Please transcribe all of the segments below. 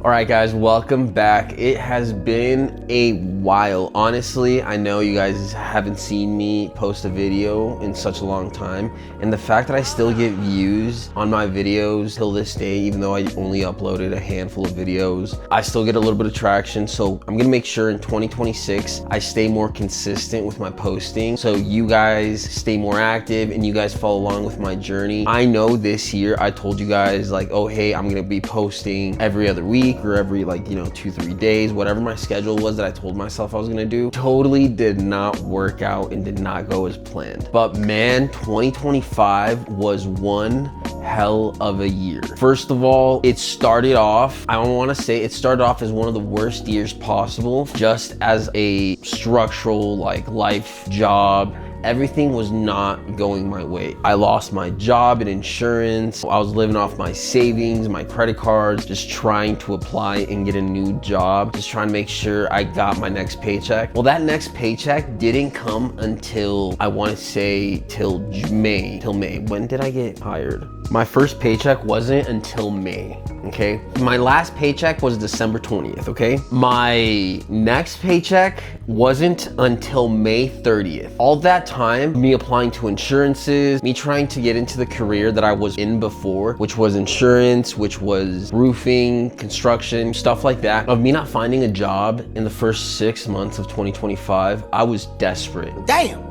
All right, guys, welcome back. It has been a while. Honestly, I know you guys haven't seen me post a video in such a long time, and the fact that I still get views on my videos till this day, even though I only uploaded a handful of videos, I still get a little bit of traction. So I'm gonna make sure in 2026 I stay more consistent with my posting, so you guys stay more active and you guys follow along with my journey. I know this year I told you guys like, oh hey, I'm gonna be posting every other week or every 2-3 days, whatever my schedule was that I told myself I was gonna do. Totally did not work out and did not go as planned. But man, 2025 was one hell of a year. First of all, it started off, I want to say it started off as one of the worst years possible, just as a structural life job. Everything was not going my way. I lost my job in insurance. I was living off my savings, my credit cards, just trying to apply and get a new job, just trying to make sure I got my next paycheck. Well, that next paycheck didn't come until, I want to say till May. When did I get hired? My first paycheck wasn't until May, okay? My last paycheck was December 20th, okay? My next paycheck wasn't until May 30th. All that time, me applying to insurances, me trying to get into the career that I was in before, which was insurance, which was roofing, construction, stuff like that, of me not finding a job in the first 6 months of 2025, I was desperate. Damn!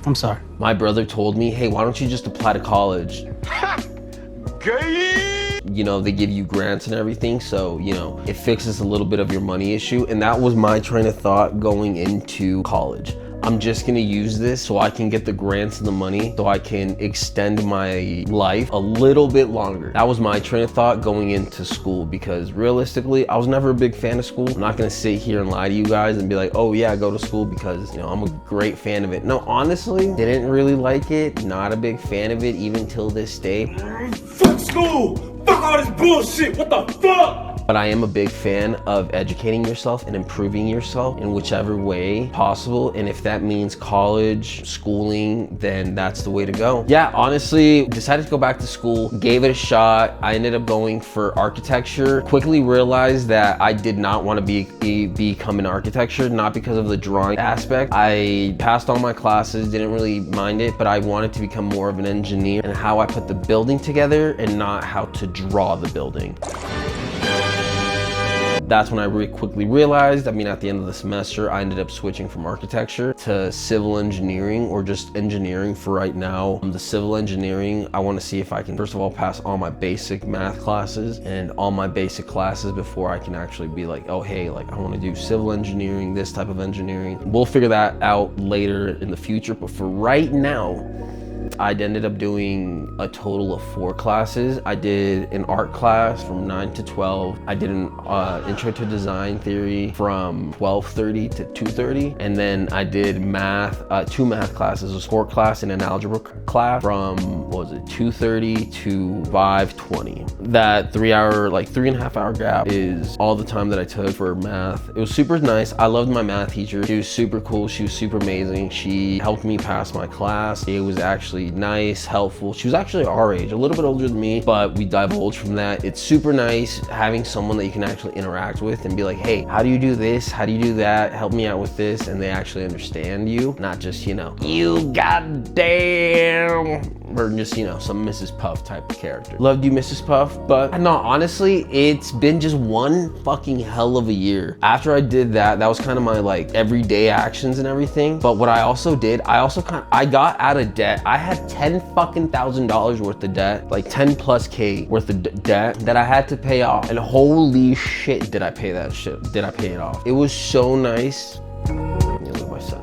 I'm sorry. My brother told me, hey, why don't you just apply to college? Gay! You know, they give you grants and everything, so, you know, it fixes a little bit of your money issue. And that was my train of thought going into college. I'm just gonna use this so I can get the grants and the money so I can extend my life a little bit longer. That was my train of thought going into school, because realistically, I was never a big fan of school. I'm not gonna sit here and lie to you guys and be like, oh yeah, go to school because, you know, I'm a great fan of it. No, honestly, didn't really like it. Not a big fan of it even till this day. Fuck school! Fuck all this bullshit! What the fuck? But I am a big fan of educating yourself and improving yourself in whichever way possible. And if that means college, schooling, then that's the way to go. Yeah, honestly, decided to go back to school, gave it a shot. I ended up going for architecture. Quickly realized that I did not want to become an architecture, not because of the drawing aspect. I passed all my classes, didn't really mind it, but I wanted to become more of an engineer and how I put the building together and not how to draw the building. That's when I really quickly realized, at the end of the semester, I ended up switching from architecture to civil engineering, or just engineering for right now. The civil engineering, I want to see if I can, first of all, pass all my basic math classes and all my basic classes before I can actually be like, oh, hey, I want to do civil engineering, this type of engineering. We'll figure that out later in the future, but for right now, I ended up doing a total of 4 classes. I did an art class from 9 to 12. I did an intro to design theory from 12:30 to 2:30. And then I did math, 2 math classes, a sport class and an algebra class from, 2:30 to 5:20. That 3.5 hour gap is all the time that I took for math. It was super nice. I loved my math teacher. She was super cool. She was super amazing. She helped me pass my class. It was actually nice, helpful. She was actually our age, a little bit older than me, but we divulged from that. It's super nice having someone that you can actually interact with and be like, hey, how do you do this? How do you do that? Help me out with this. And they actually understand you, not just, you goddamn, or just, some Mrs. Puff type of character. Loved you, Mrs. Puff, but no, honestly, it's been just one fucking hell of a year. After I did that, that was kind of my everyday actions and everything. But what I also did, I got out of debt. I had $10,000 worth of debt, 10 plus K worth of debt that I had to pay off. And holy shit, did I pay that shit? Did I pay it off? It was so nice.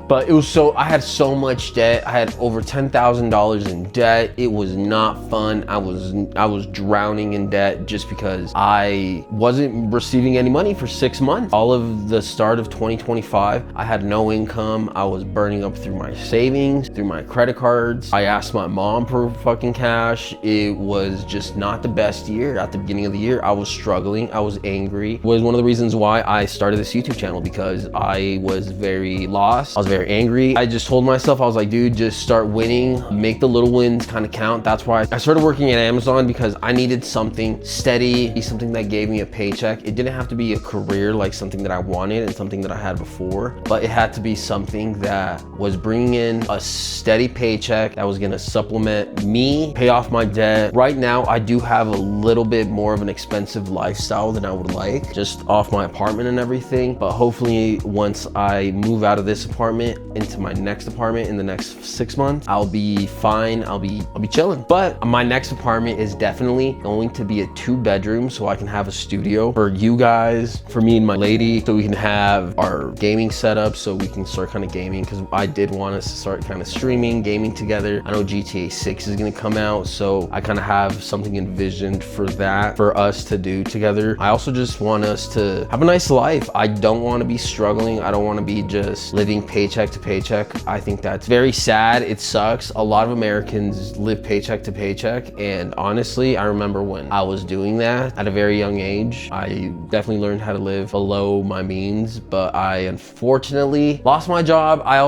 But it was I had so much debt. I had over $10,000 in debt. It was not fun. I was drowning in debt just because I wasn't receiving any money for 6 months. All of the start of 2025, I had no income. I was burning up through my savings, through my credit cards. I asked my mom for fucking cash. It was just not the best year. At the beginning of the year, I was struggling. I was angry. It was one of the reasons why I started this YouTube channel, because I was very lost. I was very angry. I just told myself, I was like, dude, just start winning, make the little wins kind of count. That's why I started working at Amazon, because I needed something steady, something that gave me a paycheck. It didn't have to be a career, like something that I wanted and something that I had before, but it had to be something that was bringing in a steady paycheck that was gonna supplement me, pay off my debt. Right now, I do have a little bit more of an expensive lifestyle than I would like, just off my apartment and everything. But hopefully once I move out of this apartment into my next apartment in the next 6 months, I'll be fine. I'll be chilling. But my next apartment is definitely going to be a 2-bedroom, so I can have a studio for you guys, for me and my lady, so we can have our gaming setup, so we can start kind of gaming, because I did want us to start kind of streaming, gaming together. I know GTA 6 is gonna come out, so I kind of have something envisioned for that, for us to do together. I also just want us to have a nice life. I don't want to be struggling. I don't want to be just living paycheck to paycheck. I think that's very sad. It sucks. A lot of Americans live paycheck to paycheck, and honestly, I remember when I was doing that at a very young age. I definitely learned how to live below my means, but I unfortunately lost my job. I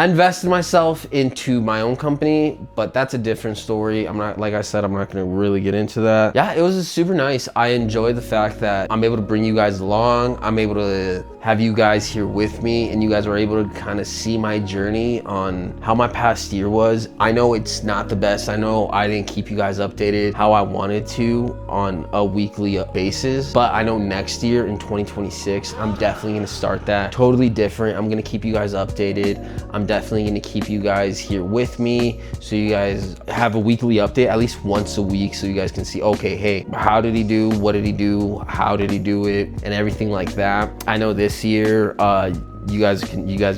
invested myself into my own company, but that's a different story. Like I said, I'm not gonna really get into that. Yeah, it was super nice. I enjoy the fact that I'm able to bring you guys along. I'm able to have you guys here with me, and you guys are able to kind of see my journey on how my past year was. I know it's not the best. I know I didn't keep you guys updated how I wanted to on a weekly basis, but I know next year in 2026, I'm definitely gonna start that totally different. I'm gonna keep you guys updated. I'm definitely gonna keep you guys here with me, so you guys have a weekly update at least once a week, so you guys can see, okay, hey, how did he do? What did he do? How did he do it? And everything like that. I know this year, you guys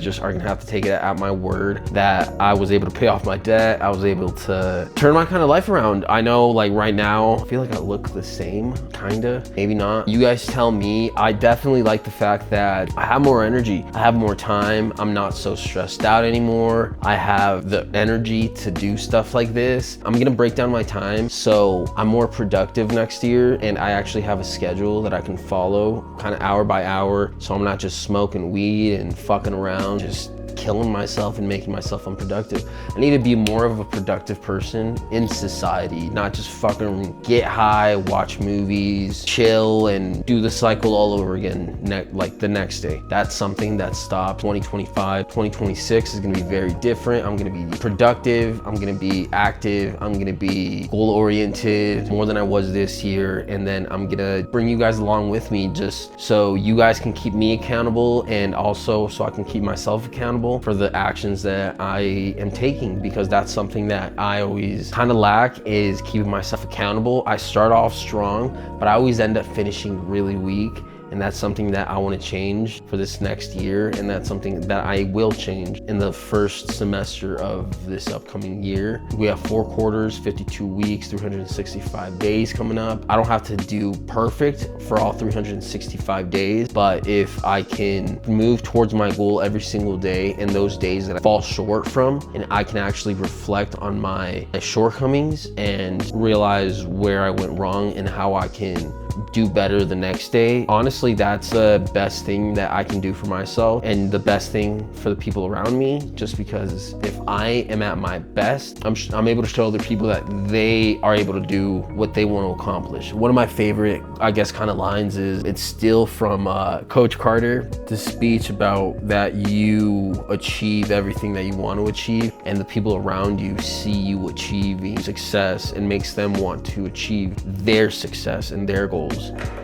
just are gonna have to take it at my word that I was able to pay off my debt. I was able to turn my kind of life around. I know, like right now, I feel like I look the same, kinda, maybe not. You guys tell me. I definitely like the fact that I have more energy. I have more time. I'm not so stressed out anymore. I have the energy to do stuff like this. I'm gonna break down my time so I'm more productive next year, and I actually have a schedule that I can follow kind of hour by hour, so I'm not just smoking weed and fucking around, just killing myself and making myself unproductive. I need to be more of a productive person in society, not just fucking get high, watch movies, chill, and do the cycle all over again like the next day. That's something that stopped. 2025, 2026 is gonna be very different. I'm gonna be productive, I'm gonna be active, I'm gonna be goal-oriented more than I was this year, and then I'm gonna bring you guys along with me just so you guys can keep me accountable, and also so I can keep myself accountable for the actions that I am taking, because that's something that I always kind of lack, is keeping myself accountable. I start off strong, but I always end up finishing really weak. And that's something that I want to change for this next year, and that's something that I will change in the first semester of this upcoming year. We have 4 quarters, 52 weeks, 365 days coming up. I don't have to do perfect for all 365 days, but if I can move towards my goal every single day, and those days that I fall short from, and I can actually reflect on my shortcomings and realize where I went wrong and how I can do better the next day. Honestly, that's the best thing that I can do for myself, and the best thing for the people around me, just because if I am at my best, I'm able to show other people that they are able to do what they want to accomplish. One of my favorite, I guess, kind of lines is, it's still from Coach Carter, the speech about that you achieve everything that you want to achieve, and the people around you see you achieving success, and makes them want to achieve their success and their goals.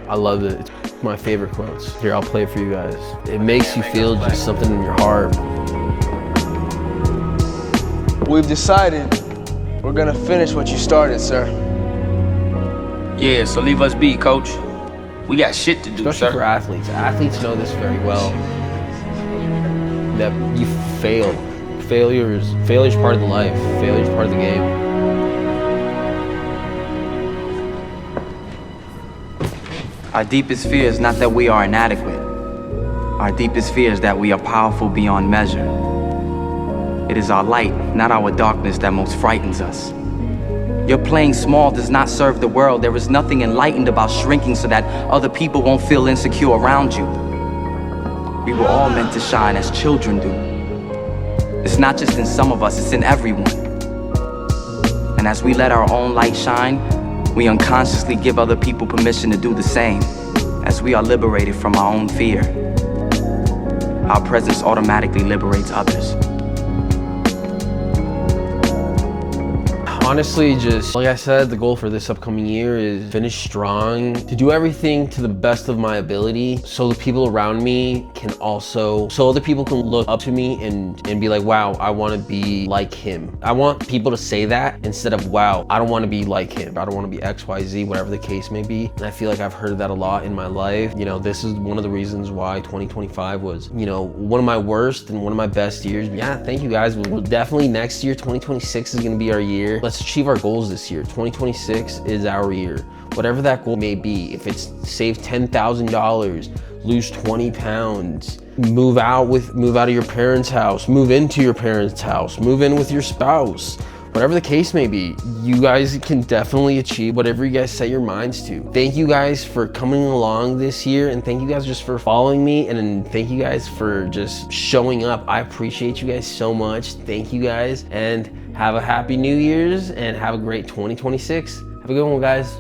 I love it. It's my favorite quotes. Here, I'll play it for you guys. It makes you feel just something in your heart. We've decided we're gonna finish what you started, sir. Yeah, so leave us be, coach. We got shit to do, Especially sir. for athletes. Athletes know this very well. That you fail. Failure's part of the life. Failure's part of the game. Our deepest fear is not that we are inadequate. Our deepest fear is that we are powerful beyond measure. It is our light, not our darkness, that most frightens us. Your playing small does not serve the world. There is nothing enlightened about shrinking so that other people won't feel insecure around you. We were all meant to shine as children do. It's not just in some of us, it's in everyone. And as we let our own light shine, we unconsciously give other people permission to do the same. As we are liberated from our own fear, our presence automatically liberates others. Honestly, just like I said, the goal for this upcoming year is finish strong, to do everything to the best of my ability so the people around me can also, so other people can look up to me and be like, wow, I want to be like him. I want people to say that instead of, wow, I don't want to be like him. I don't want to be XYZ, whatever the case may be. And I feel like I've heard that a lot in my life. You know, this is one of the reasons why 2025 was, you know, one of my worst and one of my best years. Yeah, thank you guys. We'll definitely next year, 2026 is going to be our year. Let's achieve our goals this year. 2026 is our year. Whatever that goal may be, if it's save $10,000, lose 20 pounds, move out of your parents' house, move into your parents' house, move in with your spouse, whatever the case may be, you guys can definitely achieve whatever you guys set your minds to. Thank you guys for coming along this year, and thank you guys just for following me, and thank you guys for just showing up. I appreciate you guys so much. Thank you guys, and have a happy New Year's, and have a great 2026. Have a good one, guys.